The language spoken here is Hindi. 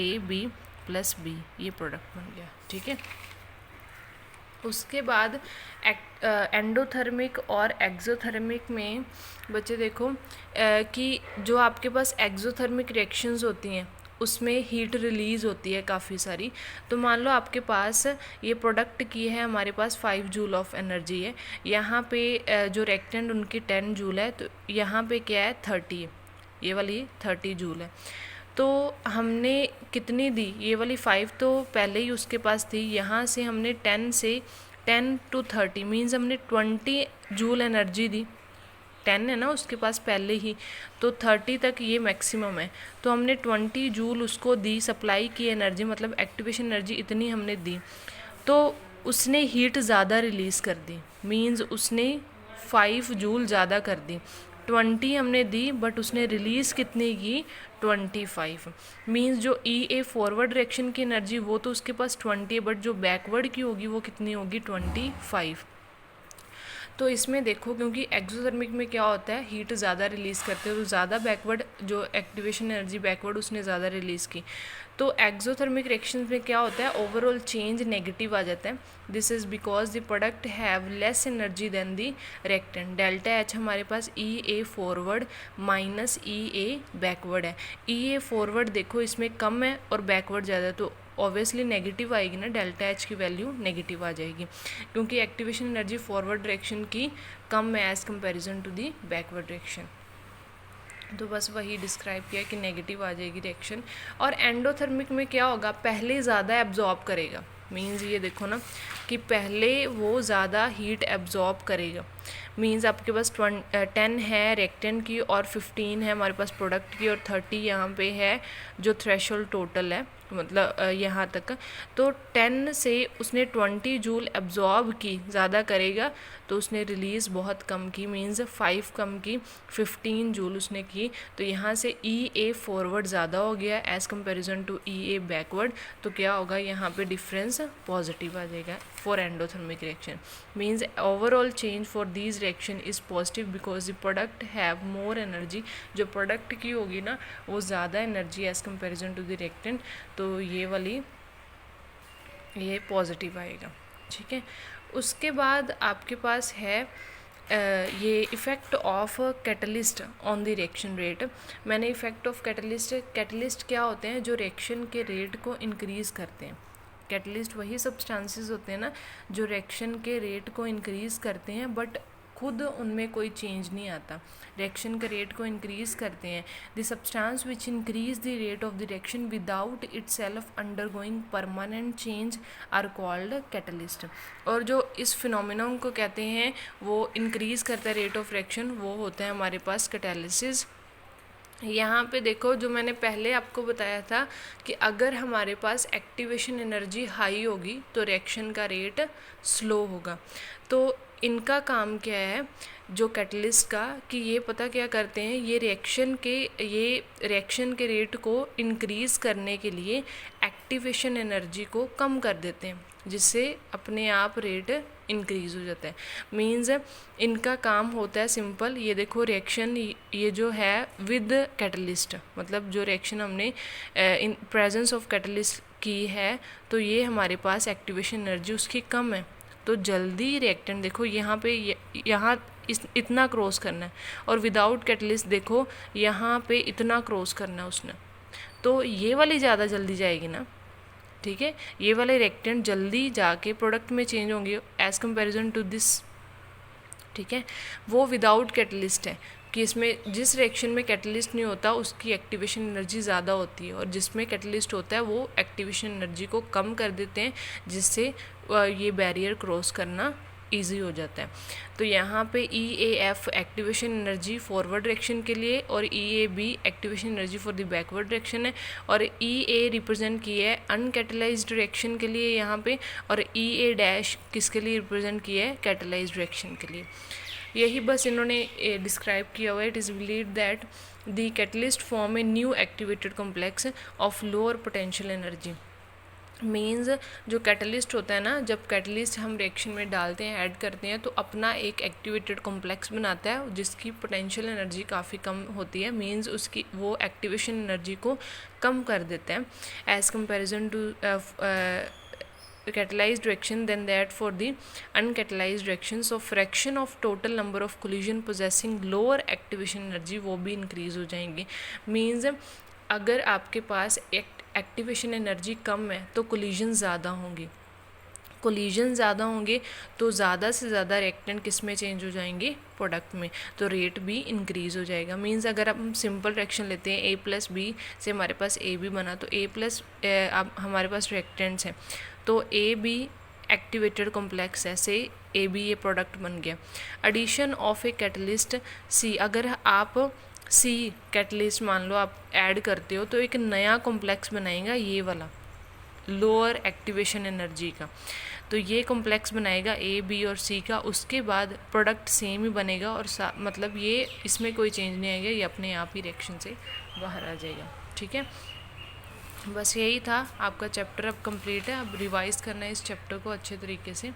ए बी प्लस बी, ये प्रोडक्ट बन गया, ठीक है। उसके बाद एंडोथर्मिक और एक्सोथर्मिक में बच्चे देखो कि जो आपके पास एक्सोथर्मिक रिएक्शंस होती हैं उसमें हीट रिलीज़ होती है काफ़ी सारी। तो मान लो आपके पास ये प्रोडक्ट की है, हमारे पास 5 जूल ऑफ एनर्जी है, यहाँ पे जो रिएक्टेंट उनकी 10 जूल है, तो यहाँ पे क्या है 30 है, ये वाली 30 जूल है। तो हमने कितनी दी, ये वाली 5 तो पहले ही उसके पास थी, यहाँ से हमने 10 to 30 मीन्स हमने 20 जूल एनर्जी दी। 10 है ना उसके पास पहले ही, तो 30 तक ये मैक्सिमम है, तो हमने 20 जूल उसको दी, सप्लाई की एनर्जी, मतलब एक्टिवेशन एनर्जी इतनी हमने दी, तो उसने हीट ज़्यादा रिलीज़ कर दी, मीन्स उसने 5 जूल ज़्यादा कर दी। 20 हमने दी बट उसने रिलीज़ कितनी की 25, मीन्स जो ई ए फॉरवर्ड डायरेक्शन की एनर्जी वो तो उसके पास 20 है, बट जो बैकवर्ड की होगी वो कितनी होगी 25। तो इसमें देखो क्योंकि एक्सोथर्मिक में क्या होता है, हीट ज़्यादा रिलीज़ करते हैं, तो ज़्यादा बैकवर्ड जो एक्टिवेशन एनर्जी बैकवर्ड उसने ज़्यादा रिलीज़ की। तो एक्सोथर्मिक रिएक्शंस में क्या होता है, ओवरऑल चेंज नेगेटिव आ जाता है। This is because the product have less energy than the reactant. Delta H हमारे पास E A forward minus E A backward है। ई ए फॉरवर्ड देखो इसमें कम है और बैकवर्ड ज़्यादा है, तो ऑब्वियसली नेगेटिव आएगी ना, डेल्टा एच की वैल्यू नेगेटिव आ जाएगी, क्योंकि एक्टिवेशन एनर्जी फॉरवर्ड डायरेक्शन की कम है as comparison to the backward direction. तो बस वही डिस्क्राइब किया कि नेगेटिव आ जाएगी रिएक्शन। और एंडोथर्मिक में क्या होगा, पहले ज़्यादा एब्जॉर्ब करेगा, मीन्स ये देखो ना कि पहले वो ज़्यादा हीट एब्जॉर्ब करेगा। मीन्स आपके पास 10 है रिएक्टेंट की और 15 है हमारे पास प्रोडक्ट की, और 30 यहाँ पे है जो थ्रेशोल्ड टोटल है, मतलब यहाँ तक। तो 10 से उसने 20 जूल एब्जॉर्ब की, ज़्यादा करेगा, तो उसने रिलीज़ बहुत कम की, मीन्स 5 कम की, 15 जूल उसने की। तो यहाँ से ई ए फॉरवर्ड ज़्यादा हो गया as comparison to E A backward, तो क्या होगा यहाँ पे डिफरेंस पॉजिटिव आ जाएगा for endothermic reaction. Means overall change for these reaction is positive because the product have more energy. जो प्रोडक्ट की होगी ना वो ज़्यादा energy as comparison to the reactant, तो ये वाली ये पॉजिटिव आएगा, ठीक है। उसके बाद आपके पास है ये effect of catalyst on the reaction rate. मैंने इफ़ेक्ट ऑफ कैटलिस्ट क्या होते हैं, जो रिएक्शन के रेट को इंक्रीज़ करते हैं। कैटलिस्ट वही सब्सटेंसेस होते हैं ना जो रिएक्शन के रेट को इंक्रीज़ करते हैं, बट खुद उनमें कोई चेंज नहीं आता, रिएक्शन के रेट को इंक्रीज़ करते हैं। The substance which increase the rate of the reaction without itself undergoing permanent change are called catalyst. और जो इस फिनोमिनन को कहते हैं वो इंक्रीज़ करता है रेट ऑफ रिएक्शन, वो होता है हमारे पास कैटालिसिस। यहाँ पे देखो जो मैंने पहले आपको बताया था कि अगर हमारे पास एक्टिवेशन एनर्जी हाई होगी तो रिएक्शन का रेट स्लो होगा। तो इनका काम क्या है जो कैटलिस्ट का, कि ये पता क्या करते हैं, ये रिएक्शन के रेट को इंक्रीज़ करने के लिए एक्टिवेशन एनर्जी को कम कर देते हैं, जिससे अपने आप रेट इंक्रीज़ हो जाता है। मीन्स इनका काम होता है सिंपल, ये देखो रिएक्शन ये जो है विद कैटलिस्ट, मतलब जो रिएक्शन हमने इन प्रेजेंस ऑफ कैटलिस्ट की है, तो ये हमारे पास एक्टिवेशन एनर्जी उसकी कम है, तो जल्दी रिएक्टेंट देखो यहाँ पे यहाँ इतना क्रॉस करना है, और विदाउट कैटलिस्ट देखो यहाँ पे इतना क्रॉस करना है उसने, तो ये वाली ज़्यादा जल्दी जाएगी ना, ठीक है। ये वाले रिएक्टेंट जल्दी जाके प्रोडक्ट में चेंज होंगे एज़ कंपैरिजन टू दिस, ठीक है। वो विदाउट कैटलिस्ट है कि इसमें जिस रिएक्शन में कैटलिस्ट नहीं होता उसकी एक्टिवेशन एनर्जी ज़्यादा होती है, और जिसमें कैटलिस्ट होता है वो एक्टिवेशन एनर्जी को कम कर देते हैं, जिससे ये बैरियर क्रॉस करना ईजी हो जाता है। तो यहाँ पे E A F activation energy forward direction के लिए, और E A B activation energy for the backward direction है, और ई ए रिप्रेजेंट की है अनकैटलाइज्ड डायरेक्शन के लिए यहाँ पे, और ई ए डैश किसके लिए रिप्रेजेंट की है, कैटलाइज्ड डायरेक्शन के लिए। यही बस इन्होंने डिस्क्राइब किया हुआ है। It is believed that the catalyst form a new activated complex of lower potential energy. Means जो कैटलिस्ट होता है ना, जब कैटलिस्ट हम रिएक्शन में डालते हैं, ऐड करते हैं, तो अपना एक एक्टिवेटेड कॉम्प्लेक्स बनाता है जिसकी पोटेंशियल एनर्जी काफ़ी कम होती है। मीन्स उसकी वो एक्टिवेशन एनर्जी को कम कर देते हैं as comparison to catalyzed reaction than that for the uncatalyzed reaction. So fraction of total number of collision possessing lower activation energy वो भी इंक्रीज़ हो जाएंगी। मीन्स अगर आपके पास एक्टिवेशन एनर्जी कम है तो कोलिजन ज़्यादा होंगे, कोलिजन ज़्यादा होंगे तो ज़्यादा से ज़्यादा रिएक्टेंट किस में चेंज हो जाएंगे, प्रोडक्ट में, तो रेट भी इंक्रीज़ हो जाएगा। मींस अगर हम सिंपल रिएक्शन लेते हैं A+B से हमारे पास AB बना, तो अब हमारे पास रिएक्टेंट्स हैं, तो AB एक्टिवेटेड कॉम्प्लेक्स है, से AB ये प्रोडक्ट बन गया। Addition of a catalyst C, अगर आप C कैटलिस्ट मान लो आप ऐड करते हो तो एक नया कॉम्प्लेक्स बनाएगा ये वाला लोअर एक्टिवेशन एनर्जी का, तो ये कॉम्प्लेक्स बनाएगा A, B और C का। उसके बाद प्रोडक्ट सेम ही बनेगा और मतलब ये इसमें कोई चेंज नहीं आएगा, ये अपने आप ही रिएक्शन से बाहर आ जाएगा। ठीक है, बस यही था आपका चैप्टर अब कंप्लीट है। अब रिवाइज़ करना है इस चैप्टर को अच्छे तरीके से।